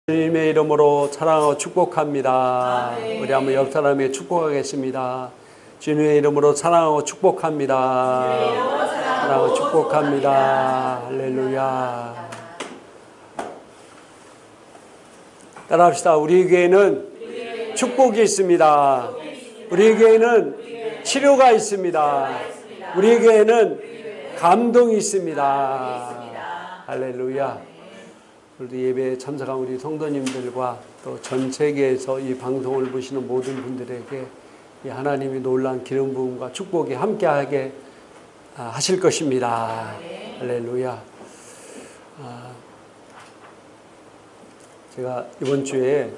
주님의 이름으로 사랑하고 축복합니다. 아멘. 우리 한번 옆 사람에게 축복하겠습니다. 주님의 이름으로 사랑하고 축복합니다. 사랑하고 축복합니다. 할렐루야. 따라합시다. 우리 교회는 축복이 있습니다. 우리 교회는 치료가 있습니다. 우리 교회는 감동이 있습니다. 할렐루야. 우리 예배에 참석한 우리 성도님들과 또 전 세계에서 이 방송을 보시는 모든 분들에게 이 하나님이 놀라운 기름 부음과 축복이 함께하게 하실 것입니다. 할렐루야. 제가 이번 주에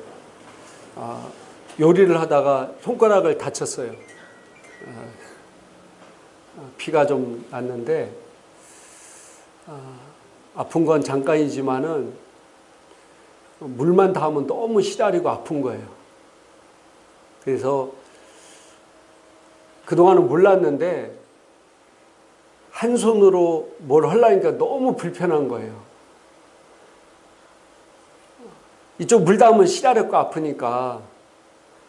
요리를 하다가 손가락을 다쳤어요. 피가 좀 났는데 아픈 건 잠깐이지만은 물만 닿으면 너무 시다리고 아픈 거예요. 그래서 그동안은 몰랐는데 한 손으로 뭘 하려니까 너무 불편한 거예요. 이쪽 물 닿으면 시다렸고 아프니까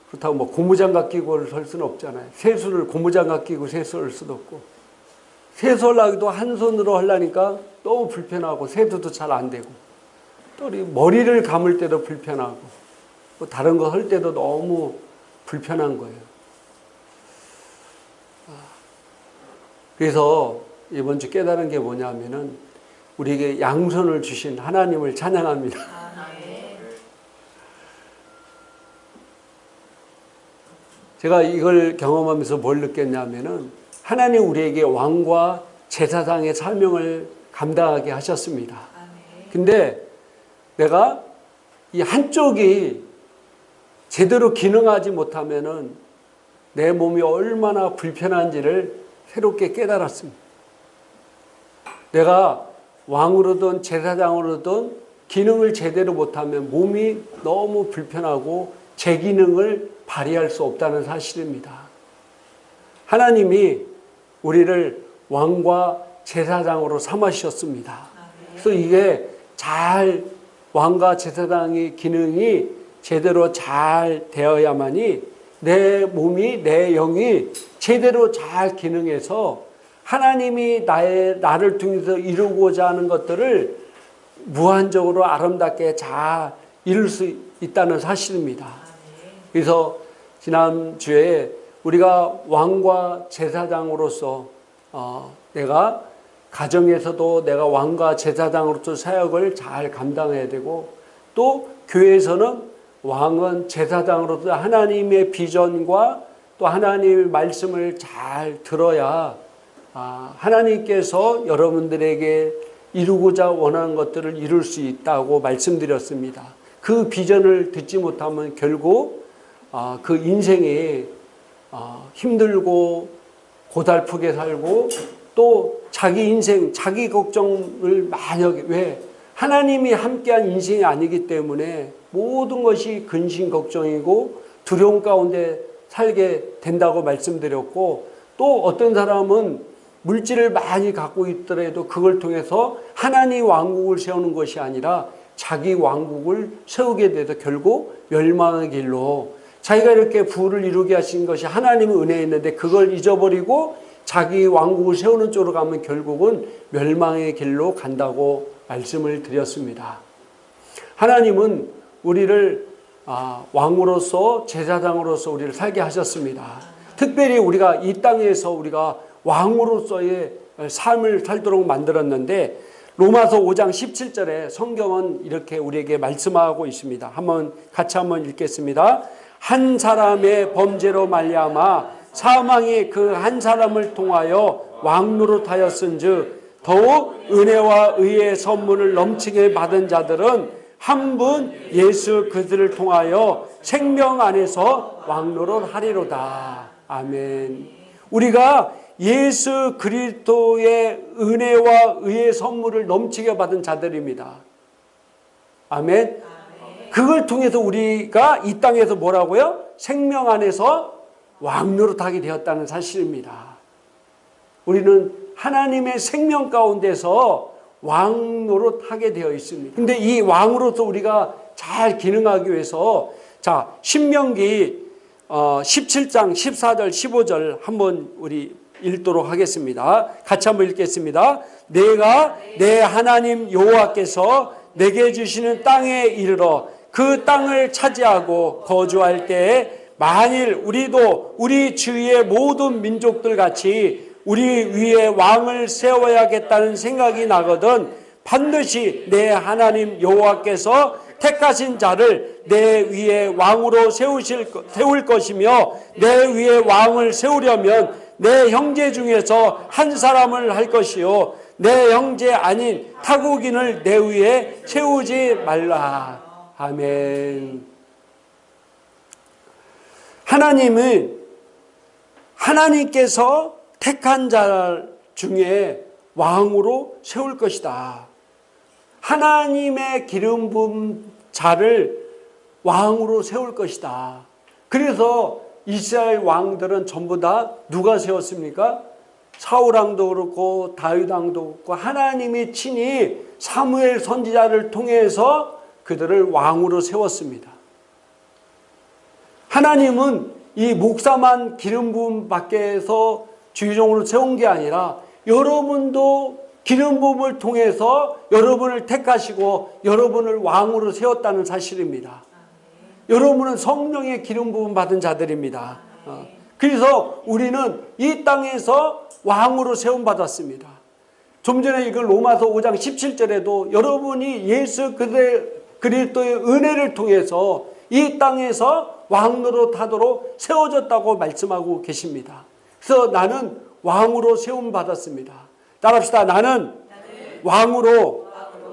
그렇다고 뭐 고무장갑 끼고 할 수는 없잖아요. 세수를 고무장갑 끼고 세수할 수도 없고 세수하려고도 한 손으로 하려니까 너무 불편하고 세수도 잘 안 되고 또 우리 머리를 감을 때도 불편하고 뭐 다른 거 할 때도 너무 불편한 거예요. 그래서 이번 주 깨달은 게 뭐냐면은 우리에게 양손을 주신 하나님을 찬양합니다. 제가 이걸 경험하면서 뭘 느꼈냐면은 하나님 우리에게 왕과 제사장의 사명을 감당하게 하셨습니다. 근데 내가 이 한쪽이 제대로 기능하지 못하면은 내 몸이 얼마나 불편한지를 새롭게 깨달았습니다. 내가 왕으로든 제사장으로든 기능을 제대로 못하면 몸이 너무 불편하고 제 기능을 발휘할 수 없다는 사실입니다. 하나님이 우리를 왕과 제사장으로 삼으셨습니다. 그래서 이게 잘 왕과 제사장의 기능이 제대로 잘 되어야만이 내 몸이 내 영이 제대로 잘 기능해서 하나님이 나를 통해서 이루고자 하는 것들을 무한적으로 아름답게 잘 이룰 수 있다는 사실입니다. 그래서 지난주에 우리가 왕과 제사장으로서 내가 가정에서도 내가 왕과 제사장으로서 사역을 잘 감당해야 되고 또 교회에서는 왕은 제사장으로서 하나님의 비전과 또 하나님의 말씀을 잘 들어야 하나님께서 여러분들에게 이루고자 원하는 것들을 이룰 수 있다고 말씀드렸습니다. 그 비전을 듣지 못하면 결국 그 인생에 힘들고 고달프게 살고 또 자기 인생, 자기 걱정을 만약에 왜 하나님이 함께한 인생이 아니기 때문에 모든 것이 근심 걱정이고 두려움 가운데 살게 된다고 말씀드렸고 또 어떤 사람은 물질을 많이 갖고 있더라도 그걸 통해서 하나님 왕국을 세우는 것이 아니라 자기 왕국을 세우게 돼서 결국 멸망의 길로 자기가 이렇게 부를 이루게 하신 것이 하나님의 은혜였는데 그걸 잊어버리고 자기 왕국을 세우는 쪽으로 가면 결국은 멸망의 길로 간다고 말씀을 드렸습니다. 하나님은 우리를 왕으로서 제사장으로서 우리를 살게 하셨습니다. 특별히 우리가 이 땅에서 우리가 왕으로서의 삶을 살도록 만들었는데 로마서 5장 17절에 성경은 이렇게 우리에게 말씀하고 있습니다. 같이 한번 읽겠습니다. 한 사람의 범죄로 말미암아 사망이 그 한 사람을 통하여 왕노릇하였은즉 더욱 은혜와 의의 선물을 넘치게 받은 자들은 한 분 예수 그들을 통하여 생명 안에서 왕노릇하리로다. 아멘. 우리가 예수 그리스도의 은혜와 의의 선물을 넘치게 받은 자들입니다. 아멘. 그걸 통해서 우리가 이 땅에서 뭐라고요? 생명 안에서 왕노릇하게 되었다는 사실입니다. 우리는 하나님의 생명 가운데서 왕 노릇하게 되어 있습니다. 근데 이 왕으로서 우리가 잘 기능하기 위해서 자, 신명기 17장 14절 15절 한번 우리 읽도록 하겠습니다. 같이 한번 읽겠습니다. 내가 내 하나님 여호와께서 내게 주시는 땅에 이르러 그 땅을 차지하고 거주할 때에 만일 우리도 우리 주위의 모든 민족들 같이 우리 위에 왕을 세워야겠다는 생각이 나거든 반드시 내 하나님 여호와께서 택하신 자를 내 위에 왕으로 세울 것이며 내 위에 왕을 세우려면 내 형제 중에서 한 사람을 할 것이요 내 형제 아닌 타국인을 내 위에 세우지 말라. 아멘. 하나님은 하나님께서 택한 자 중에 왕으로 세울 것이다. 하나님의 기름 부은 자를 왕으로 세울 것이다. 그래서 이스라엘 왕들은 전부 다 누가 세웠습니까? 사울 왕도 그렇고 다윗 왕도 그렇고 하나님이 친히 사무엘 선지자를 통해서 그들을 왕으로 세웠습니다. 하나님은 이 목사만 기름 부음 밖에서 주의종으로 세운 게 아니라 여러분도 기름 부음을 통해서 여러분을 택하시고 여러분을 왕으로 세웠다는 사실입니다. 여러분은 성령의 기름 부음 받은 자들입니다. 그래서 우리는 이 땅에서 왕으로 세움 받았습니다. 좀 전에 이걸 로마서 5장 17절에도 여러분이 예수 그리스도의 은혜를 통해서 이 땅에서 왕으로 타도록 세워졌다고 말씀하고 계십니다. 그래서 나는 왕으로 세움 받았습니다. 따라합시다. 나는 왕으로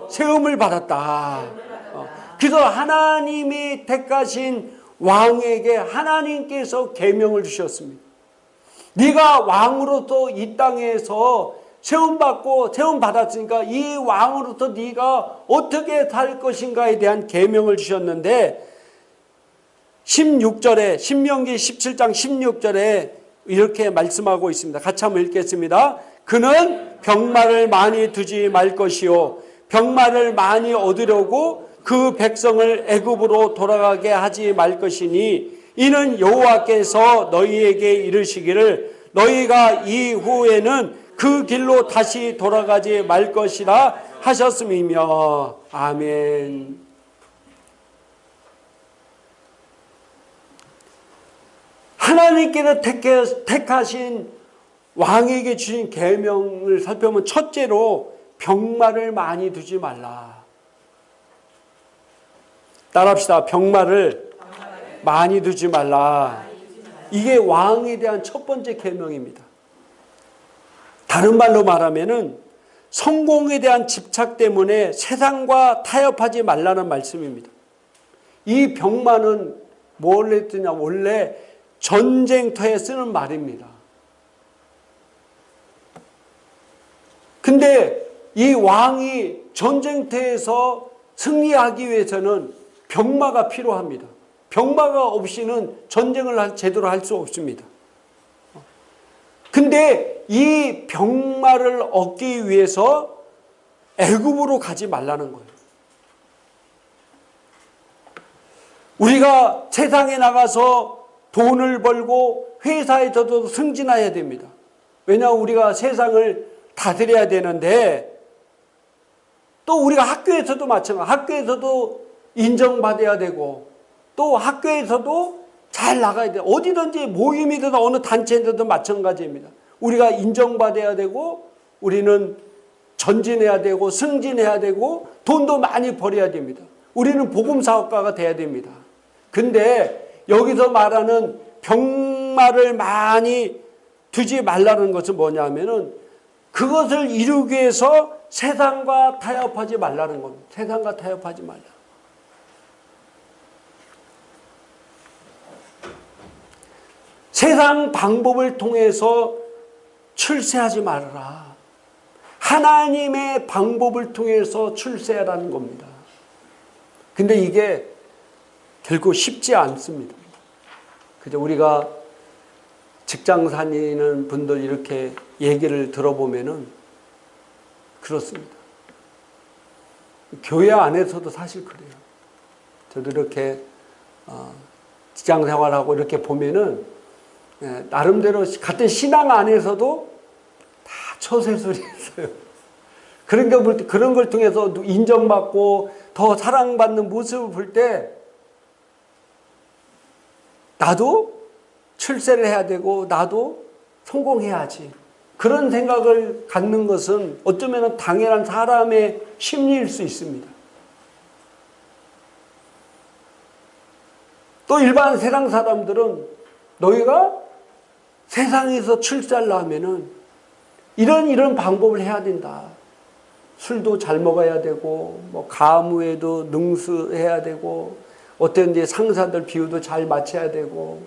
세움을 받았다. 그래서 하나님이 택하신 왕에게 하나님께서 계명을 주셨습니다. 네가 왕으로서 이 땅에서 세움받고 세움받았으니까 이 왕으로서 네가 어떻게 살 것인가에 대한 계명을 주셨는데 16절에 신명기 17장 16절에 이렇게 말씀하고 있습니다. 같이 한번 읽겠습니다. 그는 병마를 많이 두지 말 것이요 병마를 많이 얻으려고 그 백성을 애굽으로 돌아가게 하지 말 것이니 이는 여호와께서 너희에게 이르시기를 너희가 이후에는 그 길로 다시 돌아가지 말 것이라 하셨음이며. 아멘. 하나님께서 택하신 왕에게 주신 계명을 살펴보면 첫째로 병마를 많이 두지 말라. 따라합시다. 병마를 많이 두지 말라. 이게 왕에 대한 첫 번째 계명입니다. 다른 말로 말하면은 성공에 대한 집착 때문에 세상과 타협하지 말라는 말씀입니다. 이 병마는 뭘 했더냐 원래 전쟁터에 쓰는 말입니다. 근데 이 왕이 전쟁터에서 승리하기 위해서는 병마가 필요합니다. 병마가 없이는 전쟁을 제대로 할 수 없습니다. 근데 이 병마를 얻기 위해서 애굽으로 가지 말라는 거예요. 우리가 세상에 나가서 돈을 벌고 회사에서도 승진해야 됩니다. 왜냐하면 우리가 세상을 다스려야 되는데 또 우리가 학교에서도 마찬가지로 학교에서도 인정받아야 되고 또 학교에서도 잘 나가야 돼요. 어디든지 모임이든 어느 단체든 마찬가지입니다. 우리가 인정받아야 되고 우리는 전진해야 되고 승진해야 되고 돈도 많이 벌어야 됩니다. 우리는 복음사업가가 돼야 됩니다. 근데 여기서 말하는 병마를 많이 두지 말라는 것은 뭐냐면은 그것을 이루기 위해서 세상과 타협하지 말라는 겁니다. 세상과 타협하지 말라. 세상 방법을 통해서 출세하지 말아라. 하나님의 방법을 통해서 출세하라는 겁니다. 근데 이게 결코 쉽지 않습니다. 그죠? 우리가 직장 다니는 분들 이렇게 얘기를 들어보면은 그렇습니다. 교회 안에서도 사실 그래요. 저도 이렇게 직장 생활하고 이렇게 보면은 나름대로 같은 신앙 안에서도 다 처세술이 있어요. 그런 걸 통해서 인정받고 더 사랑받는 모습을 볼 때 나도 출세를 해야 되고 나도 성공해야지. 그런 생각을 갖는 것은 어쩌면 당연한 사람의 심리일 수 있습니다. 또 일반 세상 사람들은 너희가 세상에서 출세하려면은 이런 방법을 해야 된다. 술도 잘 먹어야 되고, 뭐 가무에도 능수해야 되고, 어떤 데 상사들 비유도 잘 맞춰야 되고,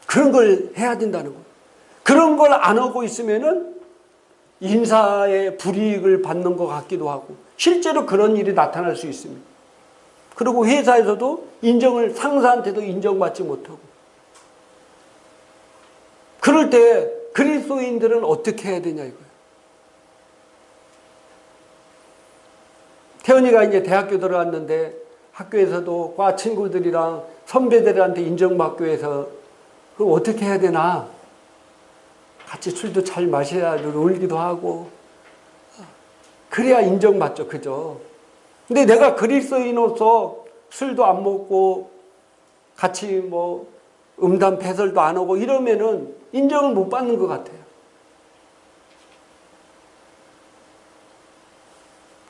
그런 걸 해야 된다는 거예요. 그런 걸 안 하고 있으면은 인사의 불이익을 받는 것 같기도 하고, 실제로 그런 일이 나타날 수 있습니다. 그리고 회사에서도 상사한테도 인정받지 못하고. 그럴 때 그리스도인들은 어떻게 해야 되냐 이거예요. 태연이가 이제 대학교 들어갔는데 학교에서도 과 친구들이랑 선배들한테 인정받기 위해서 그럼 어떻게 해야 되나? 같이 술도 잘 마셔야 놀기도 하고 그래야 인정받죠. 그죠? 근데 내가 그리스도인으로서 술도 안 먹고 같이 뭐 음담 패설도 안 하고 이러면은 인정을 못 받는 것 같아요.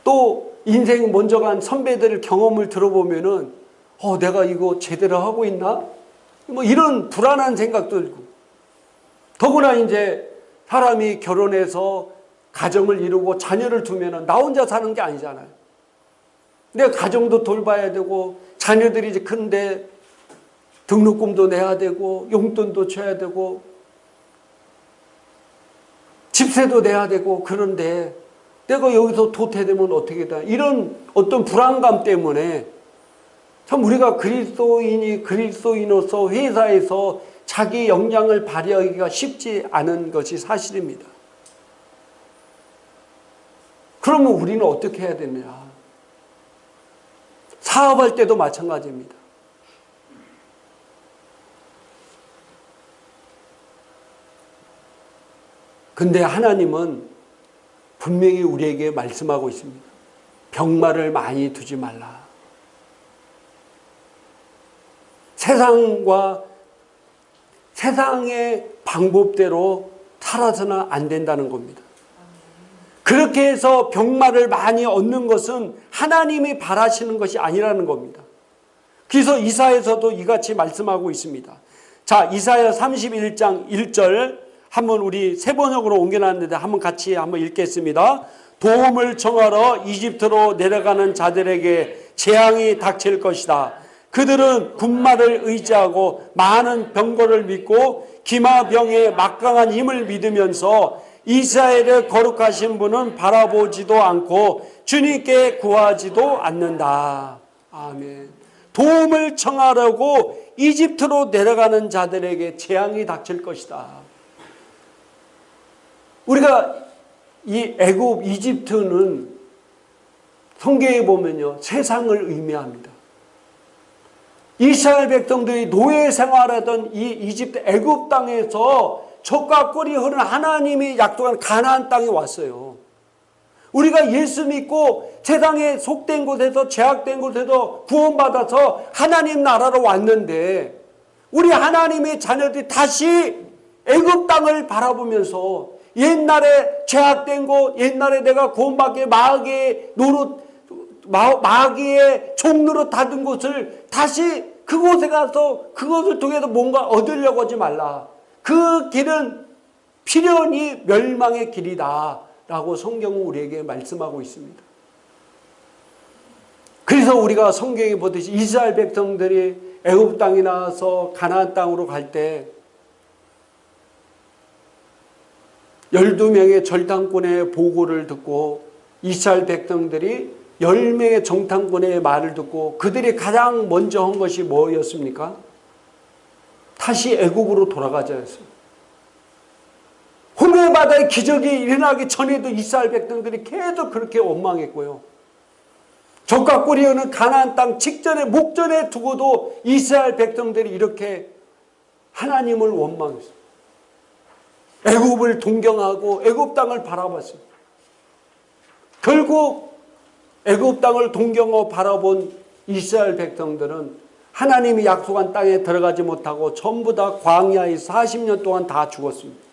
또 인생 먼저 간 선배들 경험을 들어보면은 내가 이거 제대로 하고 있나? 뭐 이런 불안한 생각도 들고. 더구나 이제 사람이 결혼해서 가정을 이루고 자녀를 두면은 나 혼자 사는 게 아니잖아요. 내 가정도 돌봐야 되고 자녀들이 이제 큰데 등록금도 내야 되고 용돈도 줘야 되고 집세도 내야 되고 그런데 내가 여기서 도태되면 어떻게 돼? 이런 어떤 불안감 때문에 참 우리가 그리스도인으로서 회사에서 자기 역량을 발휘하기가 쉽지 않은 것이 사실입니다. 그러면 우리는 어떻게 해야 되느냐? 사업할 때도 마찬가지입니다. 근데 하나님은 분명히 우리에게 말씀하고 있습니다. 병마를 많이 두지 말라. 세상의 방법대로 살아서는 안 된다는 겁니다. 그렇게 해서 병마를 많이 얻는 것은 하나님이 바라시는 것이 아니라는 겁니다. 그래서 이사야에서도 이같이 말씀하고 있습니다. 자, 이사야 31장 1절 한번 우리 세번역으로 옮겨놨는데 한번 같이 한번 읽겠습니다. 도움을 청하러 이집트로 내려가는 자들에게 재앙이 닥칠 것이다. 그들은 군마를 의지하고 많은 병거를 믿고 기마병의 막강한 힘을 믿으면서 이스라엘의 거룩하신 분은 바라보지도 않고 주님께 구하지도 않는다. 아멘. 도움을 청하려고 이집트로 내려가는 자들에게 재앙이 닥칠 것이다. 우리가 이 애굽, 이집트는 성경에 보면요, 세상을 의미합니다. 이스라엘 백성들이 노예 생활하던 이 이집트 애굽 땅에서 젖과 꿀이 흐르는 하나님이 약속한 가나안 땅에 왔어요. 우리가 예수 믿고 세상에 속된 곳에서 제약된 곳에서 구원받아서 하나님 나라로 왔는데 우리 하나님의 자녀들이 다시 애굽 땅을 바라보면서 옛날에 제약된 곳, 옛날에 내가 구원받기에 마귀의 종로로 닫은 곳을 다시 그곳에 가서 그것을 통해서 뭔가 얻으려고 하지 말라. 그 길은 필연히 멸망의 길이다 라고 성경은 우리에게 말씀하고 있습니다. 그래서 우리가 성경에 보듯이 이스라엘 백성들이 애굽 땅에 나와서 가나안 땅으로 갈 때 12명의 절단꾼의 보고를 듣고 이스라엘 백성들이 10명의 정탐꾼의 말을 듣고 그들이 가장 먼저 한 것이 뭐였습니까? 다시 애굽으로 돌아가자 했어요. 홍해바다의 기적이 일어나기 전에도 이스라엘 백성들이 계속 그렇게 원망했고요. 적과 꿀이 흐르는 가나안 땅 직전에 목전에 두고도 이스라엘 백성들이 이렇게 하나님을 원망했어요. 애굽을 동경하고 애굽 땅을 바라봤어요. 결국 애굽 땅을 동경하고 바라본 이스라엘 백성들은 하나님이 약속한 땅에 들어가지 못하고 전부 다 광야에 40년 동안 다 죽었습니다.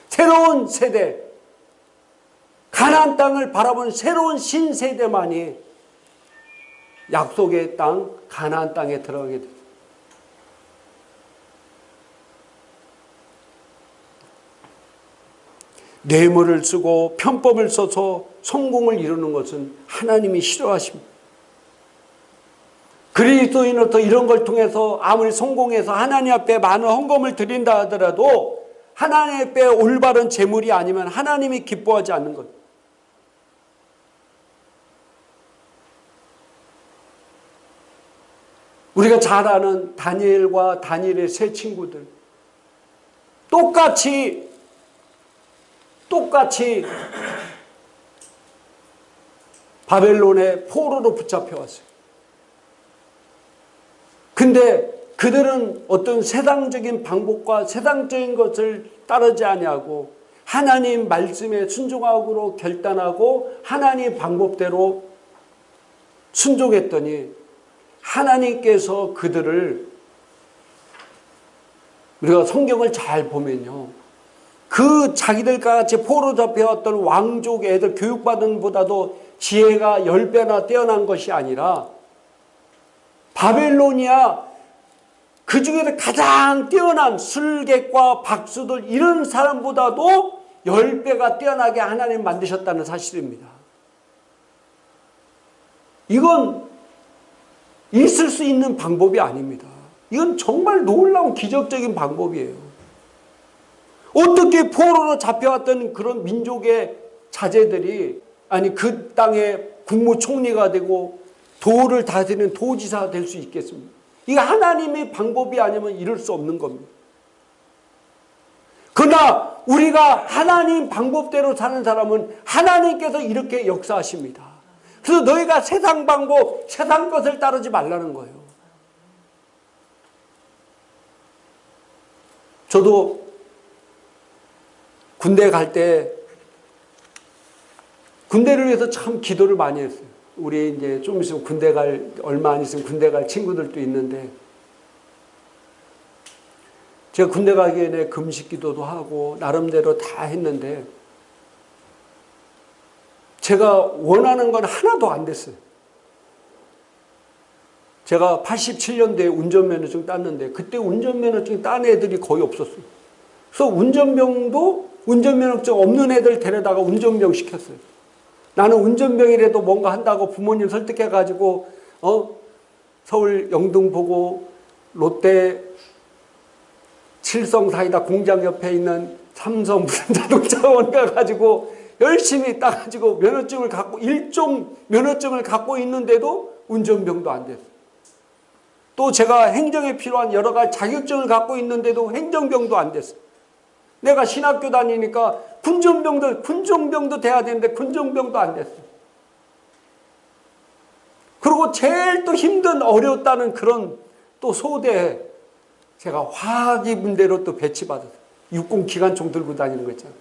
새로운 세대, 가나안 땅을 바라본 새로운 신세대만이 약속의 땅, 가나안 땅에 들어가게 됐습니다. 뇌물을 쓰고 편법을 써서 성공을 이루는 것은 하나님이 싫어하십니다. 그리스도인으로서 이런 걸 통해서 아무리 성공해서 하나님 앞에 많은 헌금을 드린다 하더라도 하나님 앞에 올바른 재물이 아니면 하나님이 기뻐하지 않는 것. 우리가 잘 아는 다니엘과 다니엘의 세 친구들 똑같이 바벨론의 포로로 붙잡혀왔어요. 근데 그들은 어떤 세상적인 방법과 세상적인 것을 따르지 아니하고 하나님 말씀에 순종하기로 결단하고 하나님 방법대로 순종했더니 하나님께서 그들을, 우리가 성경을 잘 보면요, 그 자기들과 같이 포로 잡혀왔던 왕족 애들 교육받은 보다도 지혜가 10배나 뛰어난 것이 아니라 바벨로니아 그 중에서 가장 뛰어난 술객과 박수들 이런 사람보다도 10배가 뛰어나게 하나님 만드셨다는 사실입니다. 이건 있을 수 있는 방법이 아닙니다. 이건 정말 놀라운 기적적인 방법이에요. 어떻게 포로로 잡혀왔던 그런 민족의 자제들이, 아니 그 땅의 국무총리가 되고 도를 다스리는 도지사가 될 수 있겠습니까? 이게 하나님의 방법이 아니면 이룰 수 없는 겁니다. 그러나 우리가 하나님 방법대로 사는 사람은 하나님께서 이렇게 역사하십니다. 그래서 너희가 세상 방법, 세상 것을 따르지 말라는 거예요. 저도 군대 갈 때 군대를 위해서 참 기도를 많이 했어요. 우리 이제 좀 있으면 군대 갈, 얼마 안 있으면 군대 갈 친구들도 있는데, 제가 군대 가기 전에 금식 기도도 하고 나름대로 다 했는데 제가 원하는 건 하나도 안 됐어요. 제가 87년도에 운전면허증 땄는데 그때 운전면허증 딴 애들이 거의 없었어요. 그래서 운전면허증 없는 애들 데려다가 운전병 시켰어요. 나는 운전병이라도 뭔가 한다고 부모님 설득해가지고 서울 영등포구 롯데 칠성사이다 공장 옆에 있는 삼성 무슨 자동차원 가가지고 열심히 따가지고 면허증을 갖고, 일종 면허증을 갖고 있는데도 운전병도 안 됐어요. 또 제가 행정에 필요한 여러 가지 자격증을 갖고 있는데도 행정병도 안 됐어요. 내가 신학교 다니니까 군종병도 돼야 되는데 군종병도 안 됐어요. 그리고 제일 또 힘든 어려웠다는 그런 또 소대에 제가 화학이분대로 또 배치받았어요. 육군 기관총 들고 다니는 거 있잖아요.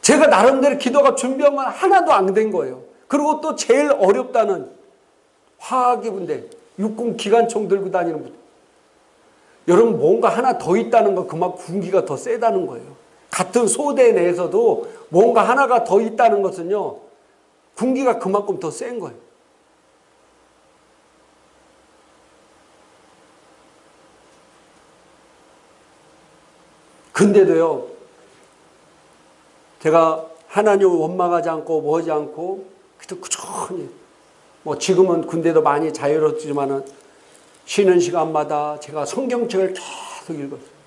제가 나름대로 기도가 준비한 건 하나도 안 된 거예요. 그리고 또 제일 어렵다는 화학이분대, 육군 기관총 들고 다니는 분들. 여러분, 뭔가 하나 더 있다는 건 그만큼 군기가 더 세다는 거예요. 같은 소대 내에서도 뭔가 하나가 더 있다는 것은요, 군기가 그만큼 더 센 거예요. 근데도요, 제가 하나님을 원망하지 않고 뭐하지 않고 그래도 꾸준히, 지금은 군대도 많이 자유롭지만은 쉬는 시간마다 제가 성경책을 계속 읽었어요.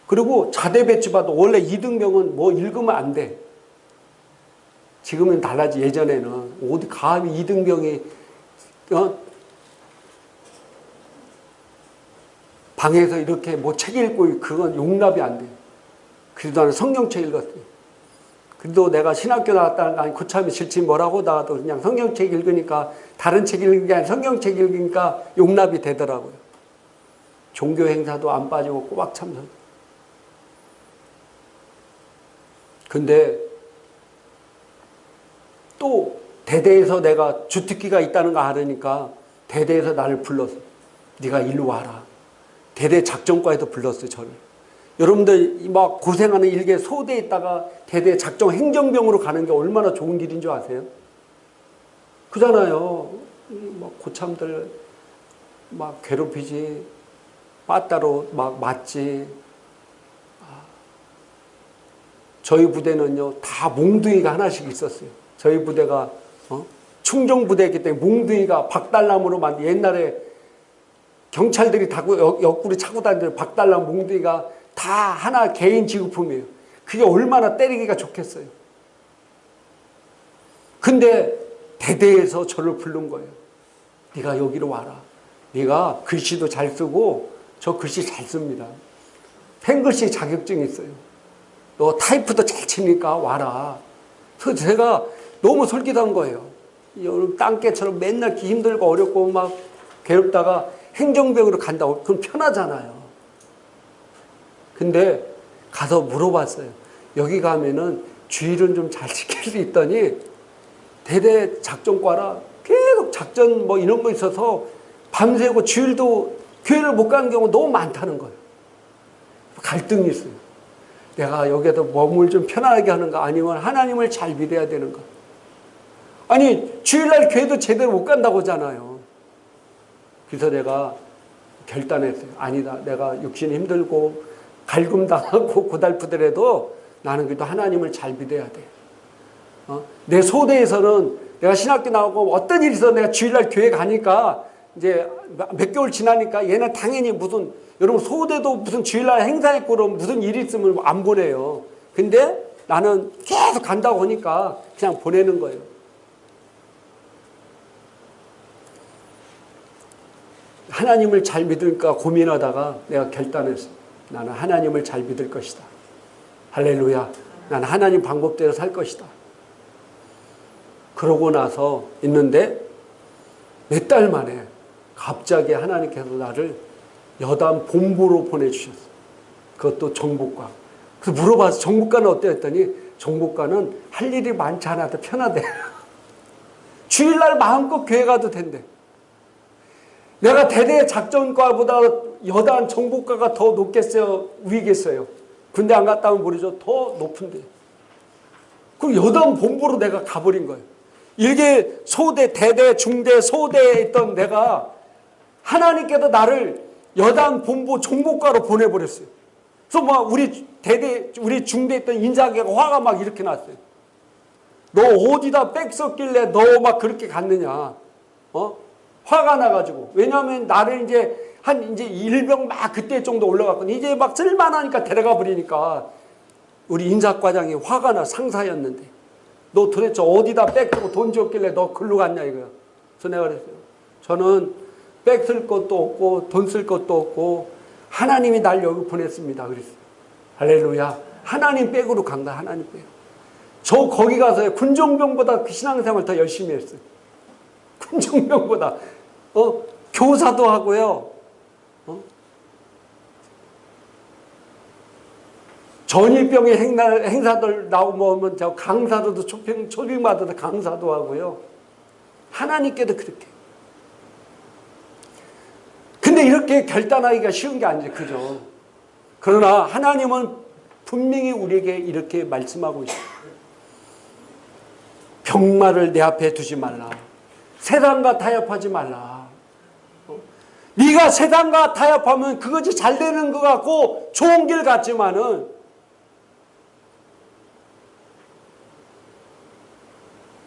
그리고 자대 배치받아. 원래 이등병은 읽으면 안 돼. 지금은 달라지. 예전에는 어디 감히 이등병이 방에서 이렇게 뭐 책 읽고 그건 용납이 안 돼요. 그래도 나는 성경책 읽었어요. 그래도 내가 신학교 나왔다는 거 아니 고참이 싫지 뭐라고 나도 그냥 성경책 읽으니까 다른 책 읽는 게 아니라 성경책 읽으니까 용납이 되더라고요. 종교 행사도 안 빠지고 꼬박 참석. 근데 또 대대에서 내가 주특기가 있다는 거 알으니까 대대에서 나를 불렀어. 네가 일로 와라. 대대 작전과에도 불렀어요, 저를. 여러분들 막 고생하는 일개 소대에 있다가 대대 작전 행정병으로 가는 게 얼마나 좋은 일인 줄 아세요? 그잖아요. 막 고참들 막 괴롭히지, 빠따로 막 맞지. 저희 부대는요 다 몽둥이가 하나씩 있었어요. 저희 부대가 충정부대이기 때문에 몽둥이가 박달나무로 만든 옛날에 경찰들이 타고 옆구리 차고 다니는 박달나무 몽둥이가 다 하나 개인 지급품이에요. 그게 얼마나 때리기가 좋겠어요. 근데 대대에서 저를 부른 거예요. 네가 여기로 와라. 네가 글씨도 잘 쓰고 저 글씨 잘 씁니다. 펜글씨 자격증이 있어요. 너 타이프도 잘 치니까 와라. 그래서 제가 너무 솔깃한 거예요. 땅개처럼 맨날 힘들고 어렵고 막 괴롭다가 행정병으로 간다고 그럼 편하잖아요. 근데 가서 물어봤어요. 여기 가면은 주의를 좀 잘 지킬 수 있더니 대대 작전과라 계속 작전 뭐 이런 거 있어서 밤새고 주일도 교회를 못 가는 경우가 너무 많다는 거예요. 갈등이 있어요. 내가 여기에서 몸을 좀 편안하게 하는가 아니면 하나님을 잘 믿어야 되는가. 아니 주일날 교회도 제대로 못 간다고 하잖아요. 그래서 내가 결단했어요. 아니다. 내가 육신이 힘들고 갈굼당하고 고달프더라도 나는 그래도 하나님을 잘 믿어야 돼. 내 소대에서는 내가 신학교 나오고 어떤 일이 있어도 내가 주일날 교회 가니까 이제 몇 개월 지나니까 얘는 당연히 무슨 여러분 소대도 무슨 주일날 행사 있고 그러면 무슨 일이 있으면 안 보내요. 근데 나는 계속 간다고 하니까 그냥 보내는 거예요. 하나님을 잘 믿을까 고민하다가 내가 결단했어. 나는 하나님을 잘 믿을 것이다. 할렐루야. 나는 하나님 방법대로 살 것이다. 그러고 나서 있는데 몇 달 만에 갑자기 하나님께서 나를 여단 본부로 보내주셨어. 그것도 정복과. 그래서 물어봐서 정복과는 어때요? 했더니 정복과는 할 일이 많지 않아도 편하대. 주일날 마음껏 교회 가도 된대. 내가 대대 작전과보다 여단 정복과가 더 높겠어요? 위겠어요? 군대 안 갔다 오면 모르죠. 더 높은데. 그럼 여단 본부로 내가 가버린 거예요. 일개 소대, 대대, 중대, 소대에 있던 내가 하나님께서 나를 여단 본부 정복과로 보내버렸어요. 그래서 막 우리 대대, 우리 중대에 있던 인자계가 화가 막 이렇게 났어요. 너 어디다 백 썼길래 너 막 그렇게 갔느냐. 화가 나가지고. 왜냐하면 나를 이제 일병 막 그때 정도 올라갔거든. 이제 막 쓸만하니까 데려가 버리니까 우리 인사과장이 화가 나. 상사였는데. 너 도대체 어디다 백 쓰고 돈 줬길래 너 글로 갔냐 이거야. 그래서 내가 그랬어요. 저는 백 쓸 것도 없고 돈 쓸 것도 없고 하나님이 날 여기 보냈습니다. 그랬어요. 할렐루야. 하나님 백으로 간 거야. 하나님 백. 저 거기 가서 군종병보다 그 신앙생활 더 열심히 했어요. 군종병보다. 교사도 하고요. 전일병의 행사들 나오면 저 강사로도 초빙받아서 강사도 하고요. 하나님께도 그렇게. 근데 이렇게 결단하기가 쉬운 게 아니죠. 그죠? 그러나 하나님은 분명히 우리에게 이렇게 말씀하고 있어요. 병마를 내 앞에 두지 말라. 세상과 타협하지 말라. 네가 세상과 타협하면 그것이 잘 되는 것 같고 좋은 길 같지만은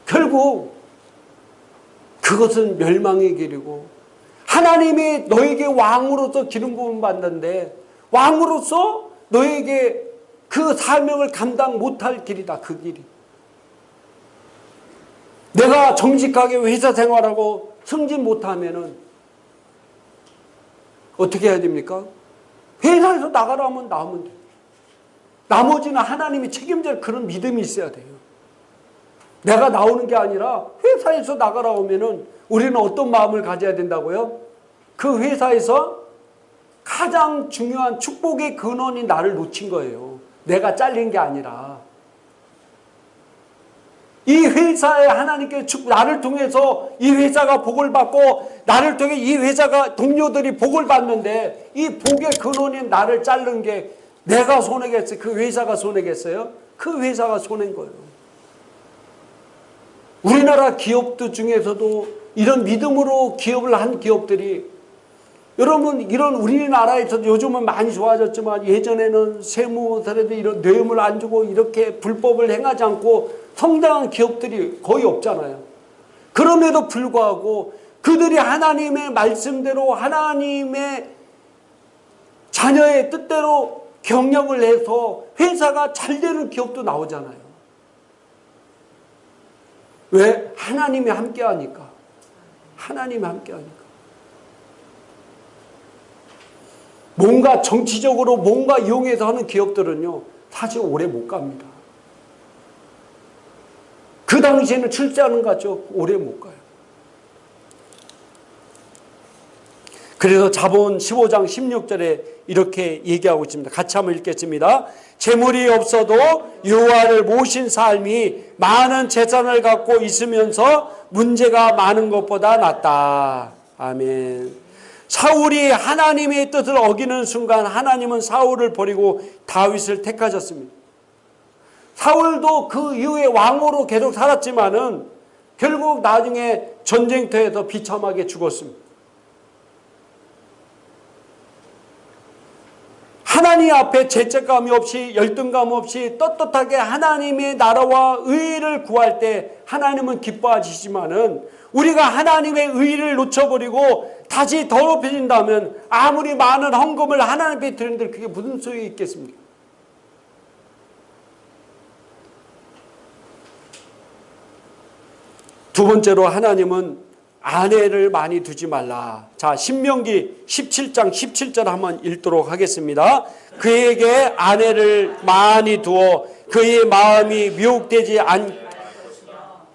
결국 그것은 멸망의 길이고 하나님이 너에게 왕으로서 기름 부음 받는데 왕으로서 너에게 그 사명을 감당 못할 길이다. 그 길이. 내가 정직하게 회사 생활하고 승진 못하면은 어떻게 해야 됩니까? 회사에서 나가라면 나오면 돼요. 나머지는 하나님이 책임질 그런 믿음이 있어야 돼요. 내가 나오는 게 아니라 회사에서 나가라고 하면은 우리는 어떤 마음을 가져야 된다고요? 그 회사에서 가장 중요한 축복의 근원이 나를 놓친 거예요. 내가 잘린 게 아니라. 이 회사에 하나님께 나를 통해서 이 회사가 복을 받고 나를 통해 이 회사가 동료들이 복을 받는데 이 복의 근원이 나를 자른 게 내가 손해겠어요? 그 회사가 손해겠어요? 그 회사가 손해인 거예요. 우리나라 기업들 중에서도 이런 믿음으로 기업을 한 기업들이 여러분 이런 우리나라에서 요즘은 많이 좋아졌지만 예전에는 세무사라도 이런 뇌물 안 주고 이렇게 불법을 행하지 않고 성장한 기업들이 거의 없잖아요. 그럼에도 불구하고 그들이 하나님의 말씀대로 하나님의 자녀의 뜻대로 경영을 해서 회사가 잘 되는 기업도 나오잖아요. 왜? 하나님이 함께하니까. 하나님이 함께하니까. 뭔가 정치적으로 뭔가 이용해서 하는 기업들은요, 사실 오래 못 갑니다. 그 당시에는 출세하는 것 같죠? 오래 못 가요. 그래서 자본 15장 16절에 이렇게 얘기하고 있습니다. 같이 한번 읽겠습니다. 재물이 없어도 여호와를 모신 삶이 많은 재산을 갖고 있으면서 문제가 많은 것보다 낫다. 아멘. 사울이 하나님의 뜻을 어기는 순간 하나님은 사울을 버리고 다윗을 택하셨습니다. 사울도 그 이후에 왕으로 계속 살았지만은 결국 나중에 전쟁터에서 비참하게 죽었습니다. 하나님 앞에 죄책감이 없이 열등감 없이 떳떳하게 하나님의 나라와 의를 구할 때 하나님은 기뻐하시지만은 우리가 하나님의 의를 놓쳐버리고 다시 더럽혀진다면 아무리 많은 헌금을 하나님 앞에 드리는데 그게 무슨 소용이 있겠습니까? 두 번째로 하나님은 아내를 많이 두지 말라. 자, 신명기 17장 17절 한번 읽도록 하겠습니다. 그에게 아내를 많이 두어 그의 마음이 미혹되지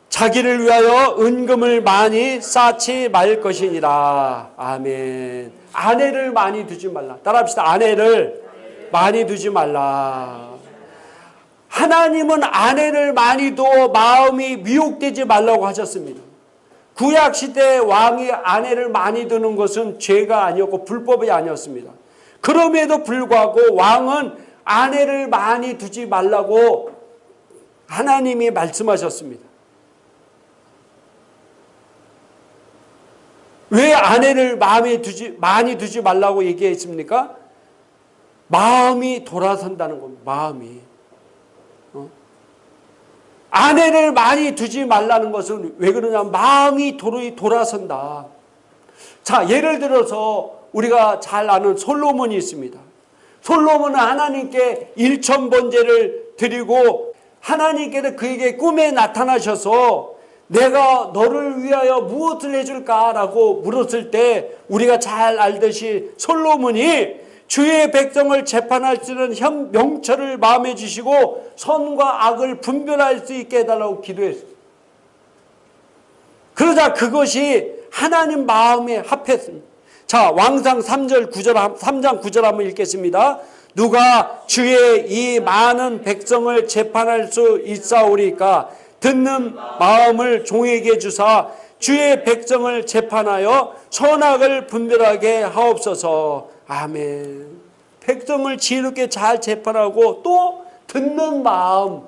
자기를 위하여 은금을 많이 쌓지 말 것이니라. 아멘. 아내를 많이 두지 말라. 따라합시다. 아내를 많이 두지 말라. 하나님은 아내를 많이 두어 마음이 미혹되지 말라고 하셨습니다. 구약시대 왕이 아내를 많이 두는 것은 죄가 아니었고 불법이 아니었습니다. 그럼에도 불구하고 왕은 아내를 많이 두지 말라고 하나님이 말씀하셨습니다. 왜 아내를 많이 두지 말라고 얘기했습니까? 마음이 돌아선다는 겁니다. 마음이. 아내를 많이 두지 말라는 것은 왜 그러냐면 마음이 돌아선다. 자, 예를 들어서 우리가 잘 아는 솔로몬이 있습니다. 솔로몬은 하나님께 1000번제를 드리고 하나님께서 그에게 꿈에 나타나셔서 내가 너를 위하여 무엇을 해줄까라고 물었을 때 우리가 잘 알듯이 솔로몬이 주의 백성을 재판할 수 있는 명철을 마음에 주시고 선과 악을 분별할 수 있게 해달라고 기도했습니다. 그러자 그것이 하나님 마음에 합했습니다. 자, 왕상 3장 9절 한번 읽겠습니다. 누가 주의 이 많은 백성을 재판할 수 있사오리까 듣는 마음을 종에게 주사 주의 백성을 재판하여 선악을 분별하게 하옵소서. 아멘. 백성을 지혜롭게 잘 재판하고 또 듣는 마음,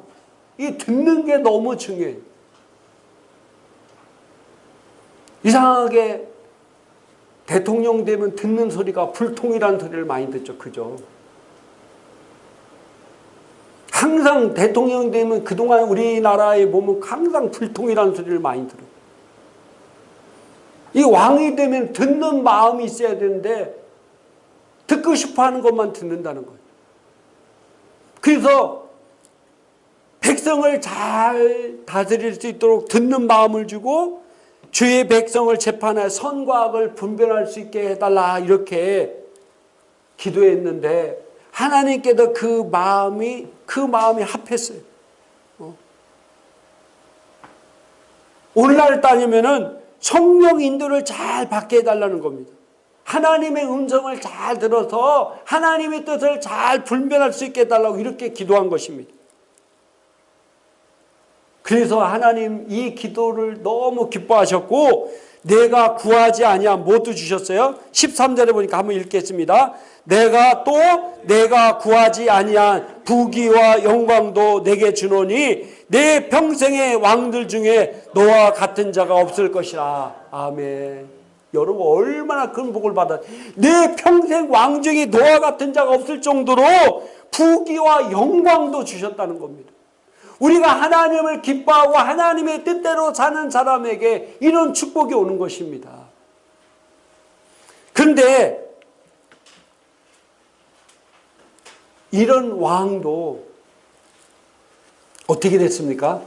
이 듣는 게 너무 중요해요. 이상하게 대통령 되면 듣는 소리가 불통이라는 소리를 많이 듣죠. 그죠? 항상 대통령 되면 그동안 우리나라에 보면 항상 불통이라는 소리를 많이 들어요. 이 왕이 되면 듣는 마음이 있어야 되는데 듣고 싶어하는 것만 듣는다는 거예요. 그래서 백성을 잘 다스릴 수 있도록 듣는 마음을 주고 주의 백성을 재판하여 선과 악을 분별할 수 있게 해달라 이렇게 기도했는데 하나님께도 그 마음이 합했어요. 오늘날 따지면은 성령 인도를 잘 받게 해달라는 겁니다. 하나님의 음성을 잘 들어서 하나님의 뜻을 잘 분별할 수 있게 해달라고 이렇게 기도한 것입니다. 그래서 하나님 이 기도를 너무 기뻐하셨고 내가 구하지 아니한 모두 주셨어요. 13절에 보니까 한번 읽겠습니다. 내가 구하지 아니한 부귀와 영광도 내게 주노니 내 평생의 왕들 중에 너와 같은 자가 없을 것이라. 아멘. 여러분 얼마나 큰 복을 받아. 내 평생 왕 중에 너와 같은 자가 없을 정도로 부귀와 영광도 주셨다는 겁니다. 우리가 하나님을 기뻐하고 하나님의 뜻대로 사는 사람에게 이런 축복이 오는 것입니다. 그런데 이런 왕도 어떻게 됐습니까?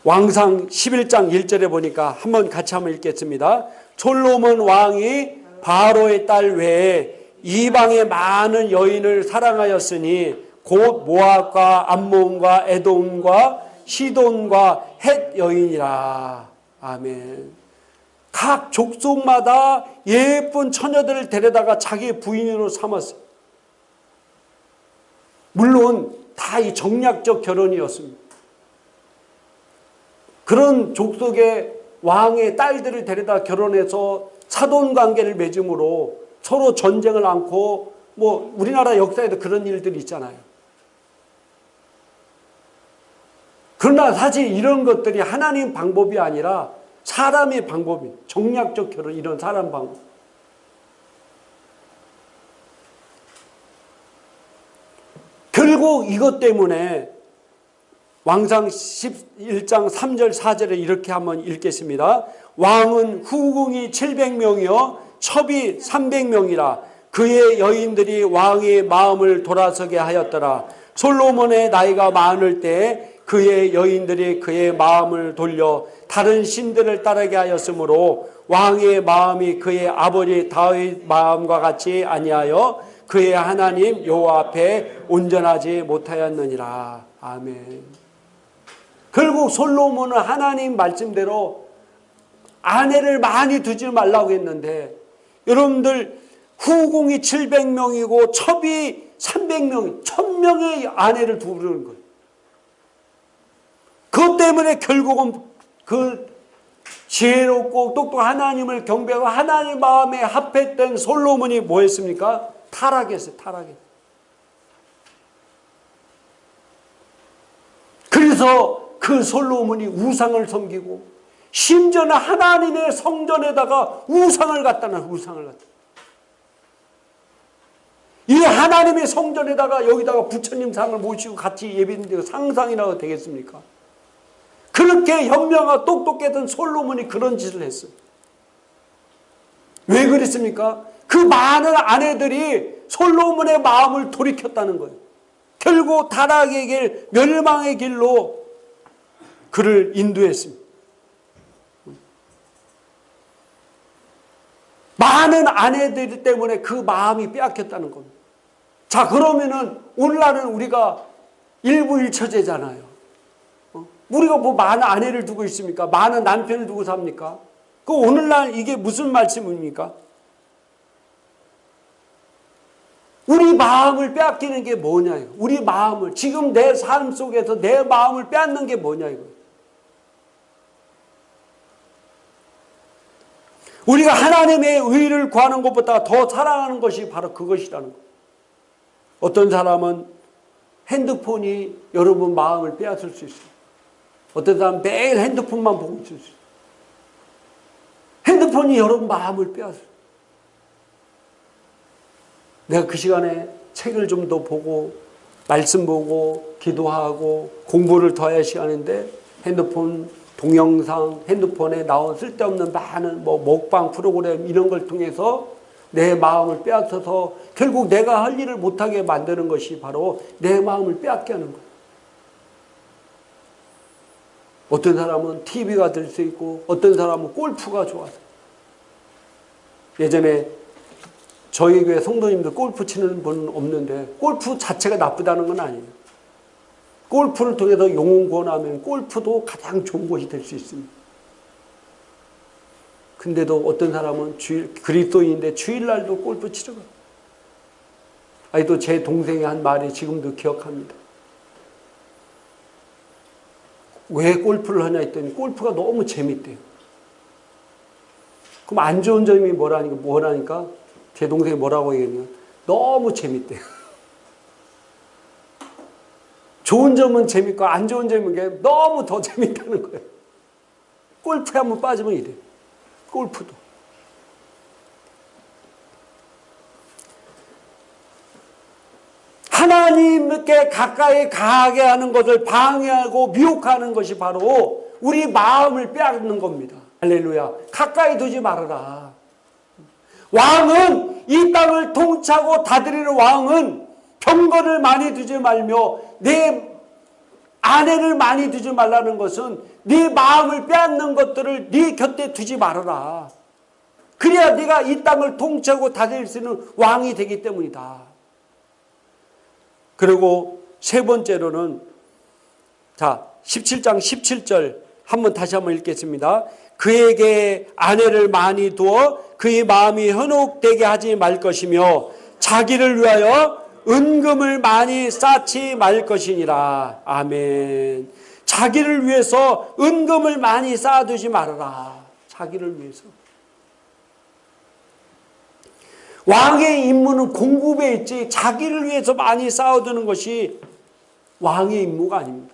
왕상 11장 1절에 보니까 같이 한번 읽겠습니다. 솔로몬 왕이 바로의 딸 외에 이방의 많은 여인을 사랑하였으니 곧 모압과 암몬과 에돔과 시돈과 헷 여인이라. 아멘. 각 족속마다 예쁜 처녀들을 데려다가 자기 부인으로 삼았어요. 물론 다 이 정략적 결혼이었습니다. 그런 족속의 왕의 딸들을 데려다 결혼해서 사돈 관계를 맺음으로 서로 전쟁을 않고 우리나라 역사에도 그런 일들이 있잖아요. 그러나 사실 이런 것들이 하나님 방법이 아니라 사람의 방법이에요. 정략적 결혼, 이런 사람 방법. 결국 이것 때문에 왕상 11장 3절 4절에 이렇게 한번 읽겠습니다. 왕은 후궁이 700명이요 첩이 300명이라 그의 여인들이 왕의 마음을 돌아서게 하였더라. 솔로몬의 나이가 많을 때 그의 여인들이 그의 마음을 돌려 다른 신들을 따르게 하였으므로 왕의 마음이 그의 아버지 다윗 마음과 같이 아니하여 그의 하나님 여호와 앞에 온전하지 못하였느니라. 아멘. 결국 솔로몬은 하나님 말씀대로 아내를 많이 두지 말라고 했는데 여러분들 후궁이 700명이고 첩이 300명, 1000명의 아내를 두르는 거예요. 그것 때문에 결국은 그 지혜롭고 똑똑한 하나님을 경배하고 하나님 마음에 합했던 솔로몬이 뭐 했습니까? 타락했어요. 타락했어요. 그래서 그 솔로몬이 우상을 섬기고 심지어는 하나님의 성전에다가 우상을 갖다 놔. 우상을 갖다. 이 하나님의 성전에다가 여기다가 부처님 상을 모시고 같이 예배드리는 상상이라고 되겠습니까? 그렇게 현명하고 똑똑했던 솔로몬이 그런 짓을 했어요. 왜 그랬습니까? 그 많은 아내들이 솔로몬의 마음을 돌이켰다는 거예요. 결국 타락의 길, 멸망의 길로 그를 인도했습니다. 많은 아내들 때문에 그 마음이 빼앗겼다는 겁니다. 자, 그러면은 오늘날은 우리가 일부일처제잖아요. 우리가 뭐 많은 아내를 두고 있습니까? 많은 남편을 두고 삽니까? 그 오늘날 이게 무슨 말씀입니까? 우리 마음을 빼앗기는 게 뭐냐 이거. 우리 마음을 지금 내 삶 속에서 내 마음을 빼앗는 게 뭐냐 이거. 우리가 하나님의 의를 구하는 것보다 더 사랑하는 것이 바로 그것이라는 거예요. 어떤 사람은 핸드폰이 여러분 마음을 빼앗을 수 있어요. 어떤 사람은 매일 핸드폰만 보고 있을 수 있어요. 핸드폰이 여러분 마음을 빼앗어요. 내가 그 시간에 책을 좀 더 보고 말씀 보고 기도하고 공부를 더 해야 시간인데 핸드폰 동영상 핸드폰에 나온 쓸데없는 많은 먹방 프로그램 이런 걸 통해서 내 마음을 빼앗아서 결국 내가 할 일을 못하게 만드는 것이 바로 내 마음을 빼앗게 하는 거예요. 어떤 사람은 TV가 될 수 있고 어떤 사람은 골프가 좋아서 예전에 저희 교회 성도님들 골프 치는 분 없는데 골프 자체가 나쁘다는 건 아니에요. 골프를 통해서 영혼 구원하면 골프도 가장 좋은 것이 될 수 있습니다. 근데도 어떤 사람은 그리스도인인데 주일날도 골프 치러 가요. 아직도 제 동생의 한 말이 지금도 기억합니다. 왜 골프를 하냐 했더니 골프가 너무 재밌대요. 그럼 안 좋은 점이 뭐라니까 제 동생이 뭐라고 얘기했냐면 너무 재밌대요. 좋은 점은 재밌고 안 좋은 점은 게 너무 더 재밌다는 거예요. 골프에 한번 빠지면 이래요. 골프도. 하나님께 가까이 가게 하는 것을 방해하고 미혹하는 것이 바로 우리 마음을 빼앗는 겁니다. 할렐루야. 가까이 두지 말아라. 왕은 이 땅을 통치하고 다스리는 왕은 병거를 많이 두지 말며 내 아내를 많이 두지 말라는 것은 네 마음을 빼앗는 것들을 네 곁에 두지 말아라. 그래야 네가 이 땅을 통치하고 다스릴 수 있는 왕이 되기 때문이다. 그리고 세 번째로는 17장 17절 다시 한번 읽겠습니다. 그에게 아내를 많이 두어 그의 마음이 현혹되게 하지 말 것이며 자기를 위하여 은금을 많이 쌓지 말 것이니라. 아멘. 자기를 위해서 은금을 많이 쌓아두지 말아라. 자기를 위해서. 왕의 임무는 공급에 있지 자기를 위해서 많이 쌓아두는 것이 왕의 임무가 아닙니다.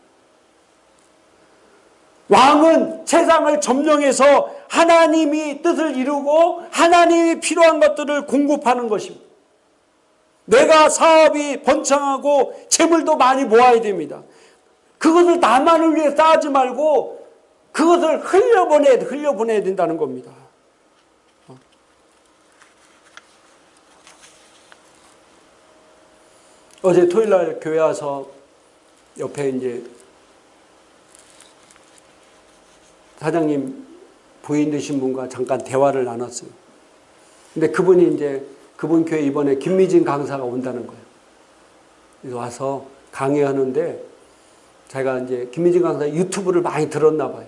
왕은 세상을 점령해서 하나님이 뜻을 이루고 하나님이 필요한 것들을 공급하는 것입니다. 내가 사업이 번창하고 재물도 많이 모아야 됩니다. 그것을 나만을 위해 쌓지 말고 그것을 흘려보내야 된다는 겁니다. 어제 토요일날 교회 와서 옆에 이제 사장님 부인 되신 분과 잠깐 대화를 나눴어요. 근데 그분 교회 이번에 김미진 강사가 온다는 거예요. 그래서 와서 강의하는데 제가 이제 김미진 강사 유튜브를 많이 들었나 봐요.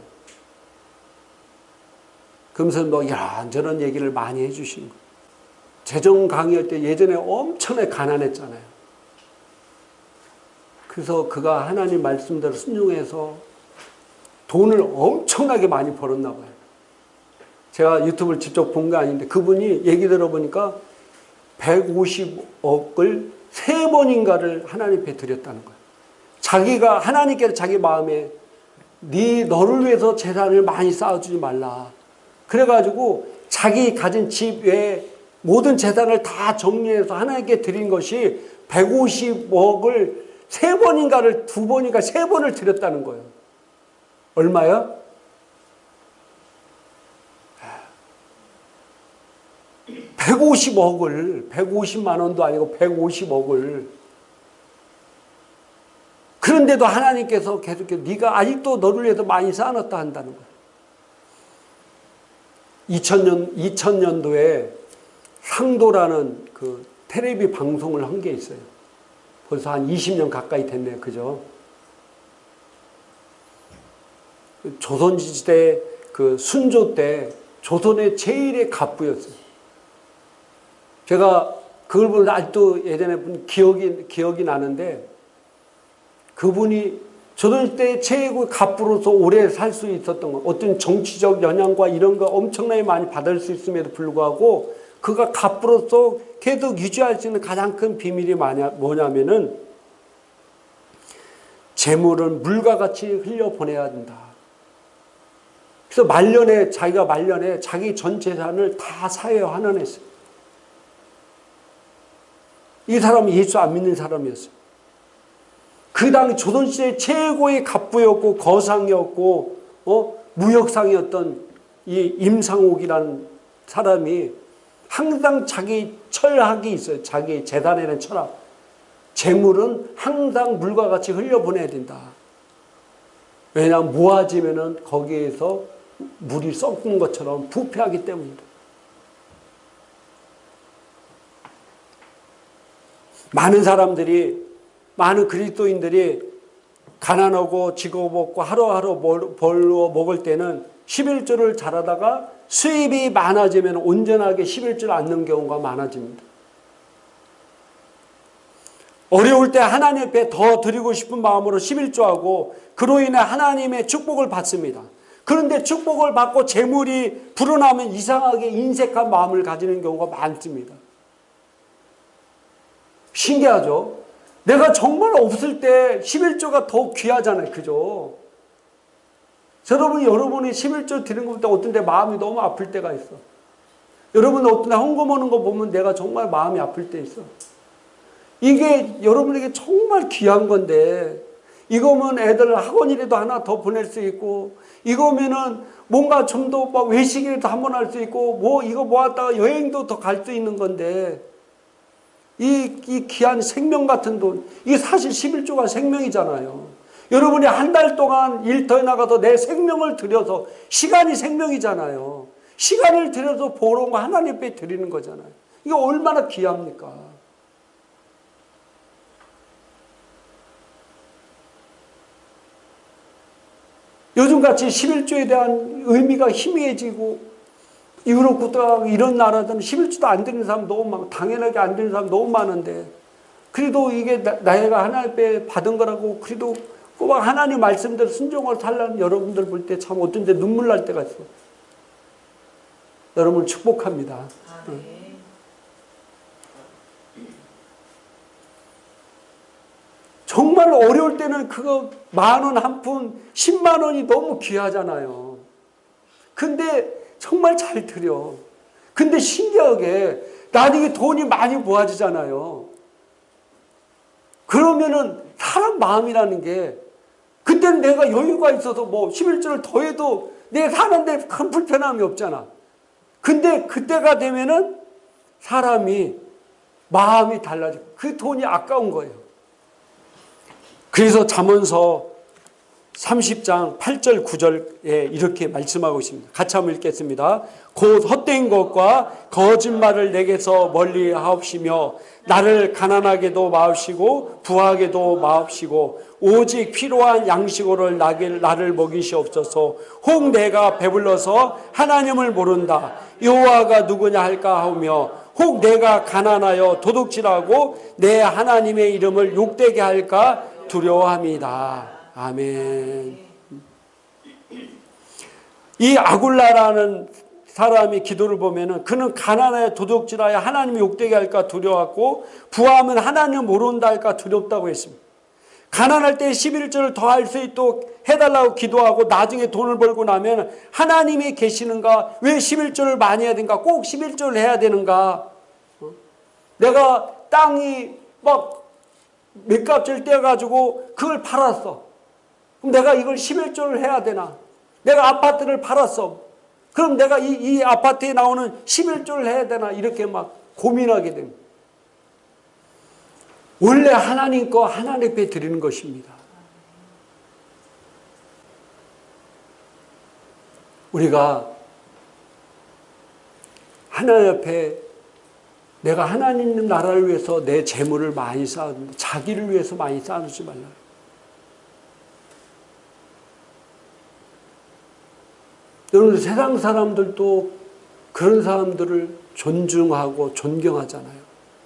그러면서 뭐 이런저런 얘기를 많이 해주신 거예요. 재정 강의할 때 예전에 엄청나게 가난했잖아요. 그래서 그가 하나님 말씀대로 순종해서 돈을 엄청나게 많이 벌었나 봐요. 제가 유튜브를 직접 본 게 아닌데 그분이 얘기 들어보니까 150억을 3번인가를 하나님 앞에 드렸다는 거예요. 자기가 하나님께서 자기 마음에 너를 위해서 재산을 많이 쌓아주지 말라. 그래가지고 자기 가진 집 외에 모든 재산을 다 정리해서 하나님께 드린 것이 150억을 3번인가를 2번인가 3번을 드렸다는 거예요. 얼마야? 150억을 150만 원도 아니고 150억을 그런데도 하나님께서 계속해서 네가 아직도 너를 위해서 많이 쌓아놨다 한다는 거예요. 2000년도에 상도라는 그 텔레비 방송을 한 게 있어요. 벌써 한 20년 가까이 됐네요. 그죠? 조선시대 그 순조 때 조선의 제일의 갑부였어요. 제가 그걸 보면서 아직도 예전에 본 기억이 나는데 그분이 조선시대 최고 갑부로서 오래 살 수 있었던 것, 어떤 정치적 영향과 이런 거 엄청나게 많이 받을 수 있음에도 불구하고 그가 갑부로서 계속 유지할 수 있는 가장 큰 비밀이 뭐냐면은 재물은 물과 같이 흘려보내야 된다. 그래서 자기가 말년에 자기 전 재산을 다 사회에 환원했어요. 이 사람은 예수 안 믿는 사람이었어요. 그 당시 조선시대 최고의 갑부였고 거상이었고 무역상이었던 이 임상옥이라는 사람이 항상 자기 철학이 있어요. 자기 재단에는 철학. 재물은 항상 물과 같이 흘려보내야 된다. 왜냐하면 모아지면은 거기에서 물이 썩은 것처럼 부패하기 때문이다. 많은 사람들이, 많은 그리스도인들이 가난하고 직업 없고 하루하루 벌어 먹을 때는 11조를 잘하다가 수입이 많아지면 온전하게 11조를 안 넣는 경우가 많아집니다. 어려울 때 하나님 앞에 더 드리고 싶은 마음으로 11조하고 그로 인해 하나님의 축복을 받습니다. 그런데 축복을 받고 재물이 불어나면 이상하게 인색한 마음을 가지는 경우가 많습니다. 신기하죠? 내가 정말 없을 때 11조가 더 귀하잖아요. 그죠? 여러분이 11조 드리는 것보다 어떤 때 마음이 너무 아플 때가 있어. 여러분 어떤 때 헌금 오는 거 보면 내가 정말 마음이 아플 때 있어. 이게 여러분에게 정말 귀한 건데, 이거면 애들 학원이라도 하나 더 보낼 수 있고, 이거면은 뭔가 좀 더 막 외식이라도 한번 할 수 있고, 이거 모았다가 여행도 더 갈 수 있는 건데, 이 귀한 생명 같은 돈, 이게 사실 11조가 생명이잖아요. 여러분이 한 달 동안 일터에 나가서 내 생명을 들여서, 시간이 생명이잖아요. 시간을 들여서 보러 온 거 하나님 앞에 드리는 거잖아요. 이게 얼마나 귀합니까? 요즘같이 11조에 대한 의미가 희미해지고, 유럽국가 이런 나라들은 11조도 안 드리는 사람 너무 많고, 당연하게 안 드리는 사람 너무 많은데, 그래도 이게 나이가 하나님 앞에 받은 거라고, 그래도 꼬박 하나님 말씀대로 순종을 살라는 여러분들 볼 때 참 어떤 데 눈물 날 때가 있어. 여러분을 축복합니다. 네. 정말 어려울 때는 그거 10,000원 한 푼, 10만 원이 너무 귀하잖아요. 근데 정말 잘 드려. 근데 신기하게 나중에 돈이 많이 모아지잖아요. 그러면은 사람 마음이라는 게, 그때는 내가 여유가 있어서 11조를 더해도 내 사는데 큰 불편함이 없잖아. 근데 그때가 되면은 사람이 마음이 달라져. 그 돈이 아까운 거예요. 그래서 잠언서 30장 8절 9절에 이렇게 말씀하고 있습니다. 같이 한번 읽겠습니다. 곧 헛된 것과 거짓말을 내게서 멀리 하옵시며 나를 가난하게도 마옵시고 부하게도 마옵시고 오직 필요한 양식으로 나를 먹이시옵소서. 혹 내가 배불러서 하나님을 모른다 여호와가 누구냐 할까 하며 혹 내가 가난하여 도둑질하고 내 하나님의 이름을 욕되게 할까 두려워합니다. 아멘. 이 아굴라라는 사람이 기도를 보면은 그는 가난하여 도둑질하여 하나님이 욕되게 할까 두려웠고 부하면 하나님을 모른다 할까 두렵다고 했습니다. 가난할 때 11조를 더 할 수 있도록 해달라고 기도하고 나중에 돈을 벌고 나면 하나님이 계시는가? 왜 11조를 많이 해야 되는가? 꼭 11조를 해야 되는가? 내가 땅이 막 몇 값을 떼가지고 그걸 팔았어. 그럼 내가 이걸 11조를 해야 되나? 내가 아파트를 팔았어. 그럼 내가 이 아파트에 나오는 11조를 해야 되나? 이렇게 막 고민하게 됩니다. 원래 하나님 거 하나님 앞에 드리는 것입니다. 우리가 하나님 앞에 내가 하나님 나라를 위해서 내 재물을 많이 쌓았는데 자기를 위해서 많이 쌓아두지 말라. 여러분 세상 사람들도 그런 사람들을 존중하고 존경하잖아요.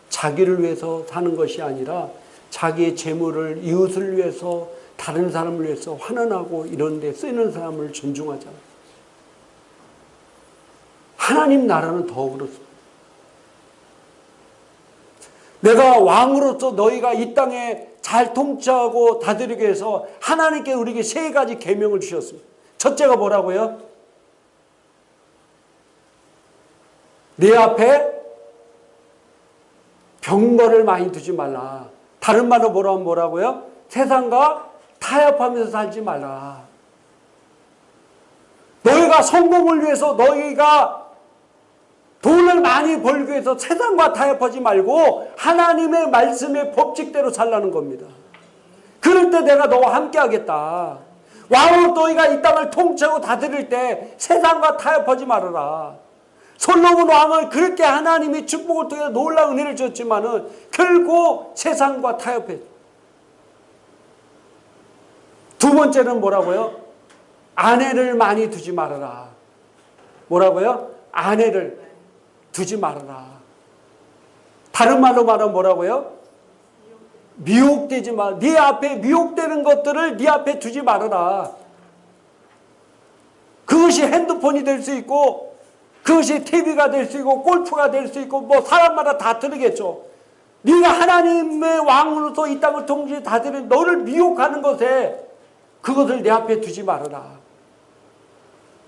자기를 위해서 사는 것이 아니라 자기의 재물을 이웃을 위해서 다른 사람을 위해서 환원하고 이런 데 쓰는 사람을 존중하잖아요. 하나님 나라는 더 그렇습니다. 내가 왕으로서 너희가 이 땅에 잘 통치하고 다스리기 위해서 하나님께 우리에게 3가지 계명을 주셨습니다. 첫째가 뭐라고요? 내 앞에 병거를 많이 두지 말라. 다른 말로 뭐라고요? 세상과 타협하면서 살지 말라. 너희가 성공을 위해서 너희가 돈을 많이 벌기 위해서 세상과 타협하지 말고 하나님의 말씀의 법칙대로 살라는 겁니다. 그럴 때 내가 너와 함께 하겠다. 왕으로 너희가 이 땅을 통치하고 다스릴 때 세상과 타협하지 말아라. 솔로몬 왕은 그렇게 하나님이 축복을 통해 놀라운 은혜를 줬지만은 결국 세상과 타협했죠. 두 번째는 뭐라고요? 아내를 많이 두지 말아라. 뭐라고요? 아내를 두지 말아라. 다른 말로 말하면 뭐라고요? 미혹되지 마. 네 앞에 미혹되는 것들을 네 앞에 두지 말아라. 그것이 핸드폰이 될 수 있고, 그것이 TV가 될 수 있고, 골프가 될 수 있고, 뭐 사람마다 다 틀리겠죠. 네가 하나님의 왕으로서 이 땅을 통치 다스리는 너를 미혹하는 것에 그것을 내 앞에 두지 말아라.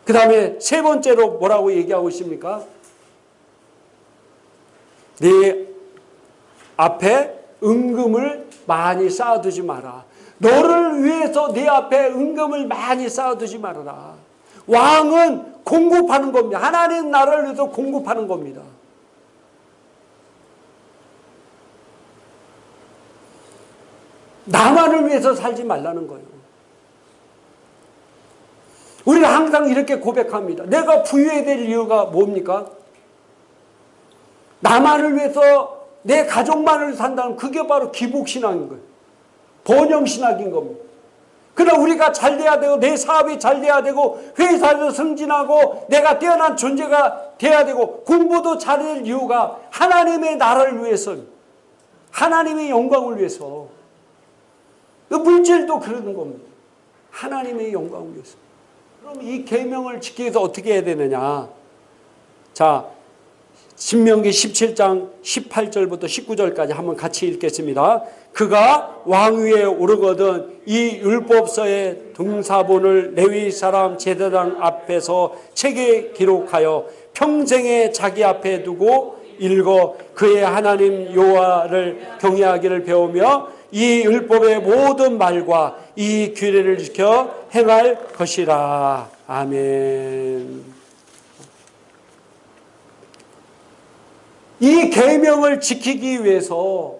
그 다음에 세 번째로 뭐라고 얘기하고 있습니까? 네 앞에 은금을 많이 쌓아두지 마라. 너를 위해서 네 앞에 은금을 많이 쌓아두지 말아라. 왕은 공급하는 겁니다. 하나님 나라를 위해서 공급하는 겁니다. 나만을 위해서 살지 말라는 거예요. 우리가 항상 이렇게 고백합니다. 내가 부유해야 될 이유가 뭡니까? 나만을 위해서 내 가족만을 산다는 그게 바로 기복신앙인 거예요. 번영신학인 겁니다. 그러나 우리가 잘 돼야 되고 내 사업이 잘 돼야 되고 회사에서 승진하고 내가 뛰어난 존재가 돼야 되고 공부도 잘할 이유가 하나님의 나라를 위해서, 하나님의 영광을 위해서. 물질도 그러는 겁니다. 하나님의 영광을 위해서. 그럼 이 계명을 지키기 위해서 어떻게 해야 되느냐? 자, 신명기 17장 18절부터 19절까지 한번 같이 읽겠습니다. 그가 왕위에 오르거든 이 율법서의 등사본을 레위 사람 제사장 앞에서 책에 기록하여 평생에 자기 앞에 두고 읽어 그의 하나님 여호와를 경외하기를 배우며 이 율법의 모든 말과 이 규례를 지켜 행할 것이라. 아멘. 이 계명을 지키기 위해서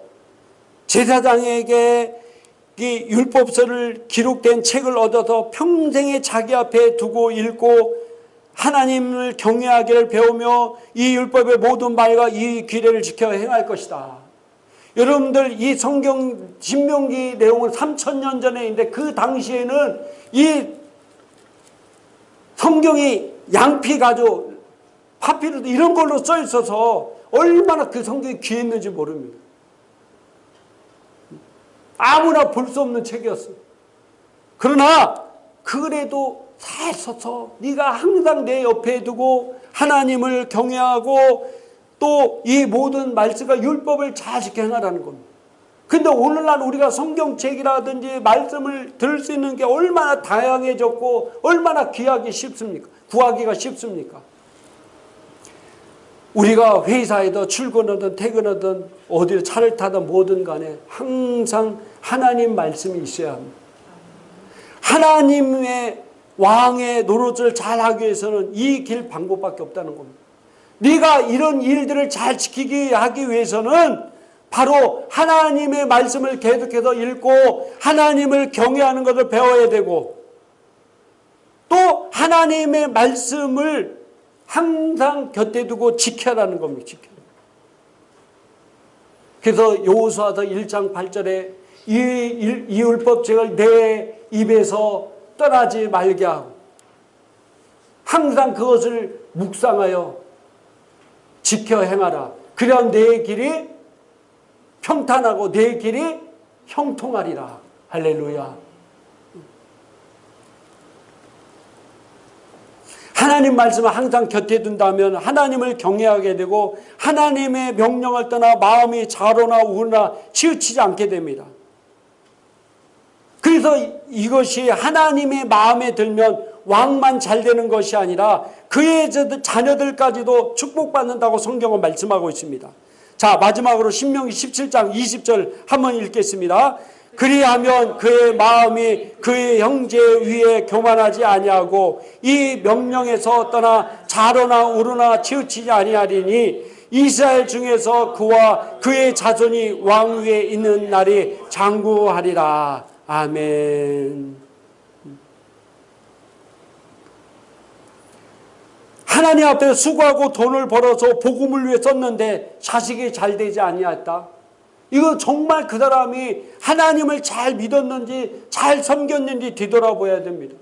제사장에게 이 율법서를 기록된 책을 얻어서 평생에 자기 앞에 두고 읽고 하나님을 경외하기를 배우며 이 율법의 모든 말과 이 규례를 지켜 행할 것이다. 여러분들 이 성경 신명기 내용은 3000년 전에 있는데 그 당시에는 이 성경이 양피 가죽, 파피루스 이런 걸로 써 있어서 얼마나 그 성경이 귀했는지 모릅니다. 아무나 볼 수 없는 책이었어요. 그러나 그래도 잘 써서 네가 항상 내 옆에 두고 하나님을 경외하고 또 이 모든 말씀과 율법을 잘 지켜 행하라는 겁니다. 근데 오늘날 우리가 성경책이라든지 말씀을 들을 수 있는 게 얼마나 다양해졌고 얼마나 귀하기 쉽습니까? 구하기가 쉽습니까? 우리가 회사에도 출근하든 퇴근하든 어디를 차를 타든 뭐든 간에 항상 하나님 말씀이 있어야 합니다. 하나님의 왕의 노릇을 잘하기 위해서는 이 길 방법밖에 없다는 겁니다. 네가 이런 일들을 잘 지키기 하기 위해서는 바로 하나님의 말씀을 계속해서 읽고 하나님을 경외하는 것을 배워야 되고 또 하나님의 말씀을 항상 곁에 두고 지켜라는 겁니다. 지켜. 그래서 여호수아서 1장 8절에 이 율법책을 내 입에서 떠나지 말게 하고 항상 그것을 묵상하여 지켜 행하라. 그래야 내 길이 평탄하고 내 길이 형통하리라. 할렐루야. 하나님 말씀을 항상 곁에 둔다면 하나님을 경외하게 되고 하나님의 명령을 떠나 마음이 좌로나 우로나 치우치지 않게 됩니다. 그래서 이것이 하나님의 마음에 들면 왕만 잘 되는 것이 아니라 그의 자녀들까지도 축복받는다고 성경은 말씀하고 있습니다. 자, 마지막으로 신명기 17장 20절 한번 읽겠습니다. 그리하면 그의 마음이 그의 형제 위에 교만하지 아니하고 이 명령에서 떠나 좌로나 우로나 치우치지 아니하리니 이스라엘 중에서 그와 그의 자손이 왕 위에 있는 날이 장구하리라. 아멘. 하나님 앞에 수고하고 돈을 벌어서 복음을 위해 썼는데 자식이 잘 되지 아니했다. 이거 정말 그 사람이 하나님을 잘 믿었는지 잘 섬겼는지 뒤돌아봐야 됩니다.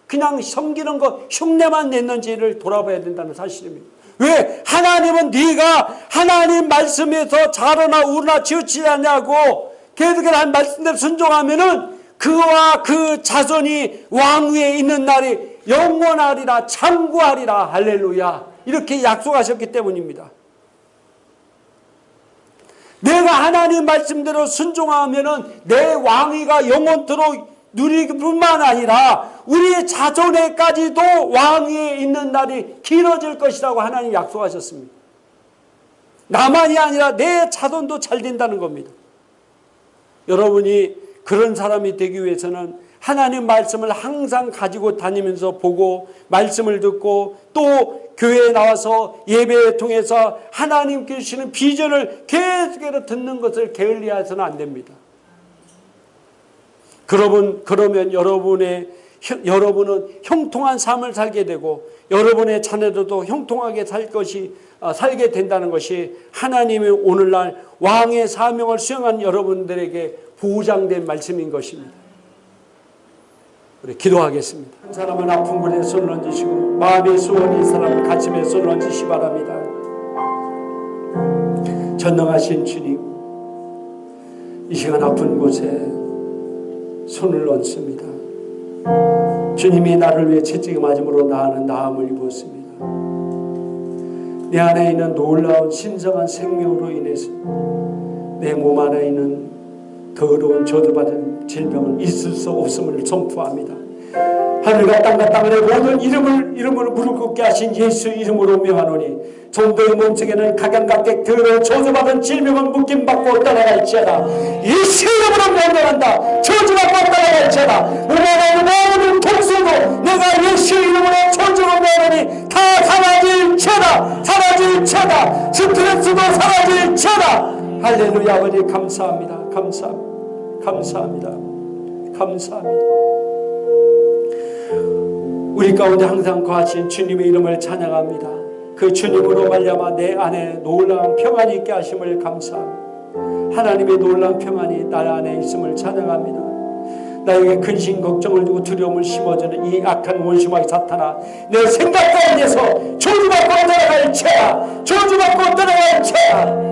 그냥 섬기는 거 흉내만 냈는지를 돌아봐야 된다는 사실입니다. 왜? 하나님은 네가 하나님 말씀에서 자르나 우르나 치우치지 않냐고 계속해서 한 말씀대로 순종하면은 그와 그 자손이 왕위에 있는 날이 영원하리라, 장구하리라. 할렐루야. 이렇게 약속하셨기 때문입니다. 내가 하나님 말씀대로 순종하면은 내 왕위가 영원토록 누리기 뿐만 아니라 우리의 자손에까지도 왕위에 있는 날이 길어질 것이라고 하나님 약속하셨습니다. 나만이 아니라 내 자손도 잘 된다는 겁니다. 여러분이 그런 사람이 되기 위해서는 하나님 말씀을 항상 가지고 다니면서 보고 말씀을 듣고 또 교회에 나와서 예배를 통해서 하나님께 주시는 비전을 계속해서 듣는 것을 게을리해서는 안 됩니다. 그러면 여러분은 형통한 삶을 살게 되고 여러분의 자녀들도 형통하게 살게 된다는 것이 하나님의 오늘날 왕의 사명을 수행한 여러분들에게 보장된 말씀인 것입니다. 우리 기도하겠습니다. 한 사람은 아픈 곳에 손을 얹으시고 마음의 소원이 사람은 가슴에 손을 얹으시 바랍니다. 전능하신 주님, 이 시간 아픈 곳에 손을 얹습니다. 주님이 나를 위해 채찍에 맞음으로 나는 나음을 입었습니다. 내 안에 있는 놀라운 신성한 생명으로 인해서 내 몸 안에 있는 더러운 저주받은 질병은 있을 수 없음을 선포합니다. 하늘과 땅과 땅의 모든 이름으로 무릎 꿇게 하신 예수 이름으로 명하노니 종도의 몸속에는 각양각색 더러운 저주받은 질병은 묶임받고 떠나갈지어다. 예수 이름으로 명령한다. 저주받고 떠나갈지어다. 몸에 있는 모든 통수도 내가 예수 이름으로 저주로 명하노니 다 사라질지어다. 사라질지어다. 스트레스도 사라질지어다. 할렐루야. 아버지 감사합니다. 감사합니다. 감사합니다. 감사합니다. 우리 가운데 항상 거하신 주님의 이름을 찬양합니다. 그 주님으로 말미암아 내 안에 놀라운 평안이 있게 하심을 감사합니다. 하나님의 놀라운 평안이 나 안에 있음을 찬양합니다. 나에게 근심 걱정을 두고 두려움을 심어주는 이 악한 원수마귀 사탄아, 내 생각 가운데서 저주받고 떠나갈지어다. 저주받고 떠나갈지어다.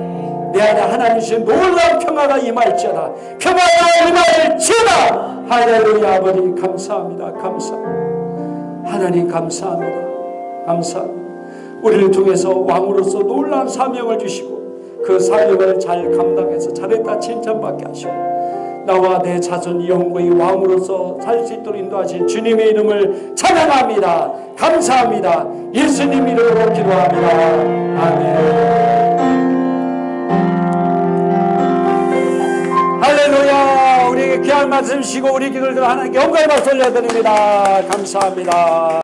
내 안에 하나님 주신 놀라운 평화가 임할지어다. 평화가 임할지어다. 할렐루야. 아버지 감사합니다. 감사합니다. 하나님 감사합니다. 감사합니다. 우리를 통해서 왕으로서 놀라운 사명을 주시고 그 사명을 잘 감당해서 잘했다 칭찬받게 하시고 나와 내 자손이 영광의 왕으로서 살 수 있도록 인도하신 주님의 이름을 찬양합니다. 감사합니다. 예수님 이름으로 기도합니다. 아멘. 할렐루야. 우리에게 귀한 말씀 주시고 우리 기도를 들어 하나님께 영광의 박수 올려드립니다. 감사합니다.